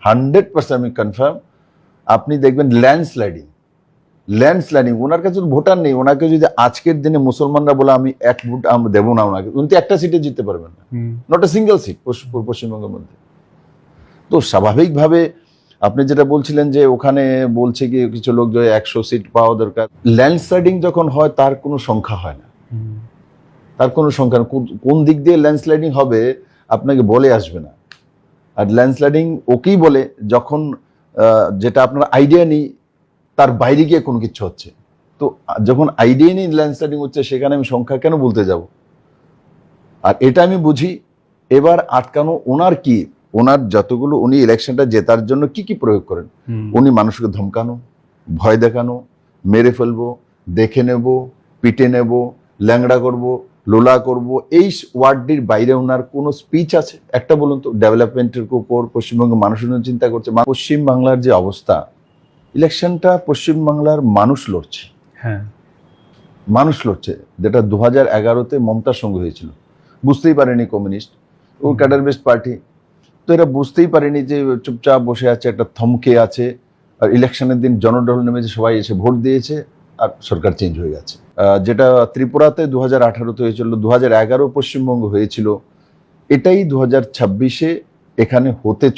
100% আমি কনফার্ম, আপনি দেখবেন ল্যান্ডস্লাইডিং, ওনার কাছে ভোটার নেই, ওনাকে যদি আজকের দিনে মুসলমানরা বলে আমি এক ভোট আমরা দেবো না ওনাকে, উনি তো একটা সিটে জিততে পারবেন না, নট এ সিঙ্গেল সিট পশ্চিমবঙ্গের মধ্যে। তো স্বাভাবিকভাবে আপনি যেটা বলছিলেন যে ওখানে বলছে কি কিছু লোক যে 100 সিট পাওয়া দরকার, ল্যান্ডস্লাইডিং যখন হয় তার কোনো সংখ্যা হয় না, তার কোনো সংখ্যা, কোন দিক দিয়ে ল্যান্ডস্লাইডিং হবে আপনাকে বলে আসবে না। আর ল্যান্ডস্লাইডিং ওকেই বলে যখন যেটা আপনার আইডিয়া নেই তার বাইরে গিয়ে কোনো কিছু হচ্ছে। তো যখন আইডিয়া নেই ল্যান্ডস্লাইডিং হচ্ছে, সেখানে আমি সংখ্যা কেন বলতে যাব? আর এটা আমি বুঝি। এবার আটকানো ওনার কি, ওনার যতগুলো উনি ইলেকশনটা জেতার জন্য কি কি প্রয়োগ করেন, উনি মানুষকে ধমকানো, ভয় দেখানো, মেরে ফেলবো, দেখে নেব, পিটে নেব, ল্যাংড়া করব, লোলা করব, এই ওয়ার্ডটির বাইরে ওনার কোনো স্পিচ আছে একটা বলুন তো? ডেভেলপমেন্টের উপর পশ্চিমবঙ্গের মানুষের জন্য চিন্তা করছে? পশ্চিম বাংলার যে অবস্থা, ইলেকশনটা পশ্চিমবাংলার মানুষ লড়ছে, হ্যাঁ মানুষ লড়ছে, যেটা 2011-তে মমতার সঙ্গে হয়েছিল। বুঝতেই পারেনি কমিউনিস্ট, ও ক্যাডার বেসড পার্টি, তো এরা বুঝতেই পারেনি যে চুপচাপ বসে আছে, একটা থমকে আছে। আর ইলেকশনের দিন জনঢল নেমেছে, সবাই এসে ভোট দিয়েছে, আর সরকার চেঞ্জ হয়ে গেছে। যেটা ত্রিপুরাতে 2018-তে হয়েছিল, 2011 পশ্চিমবঙ্গ হয়েছিল, এটাই 2026-এ এখানে হতে চলছে।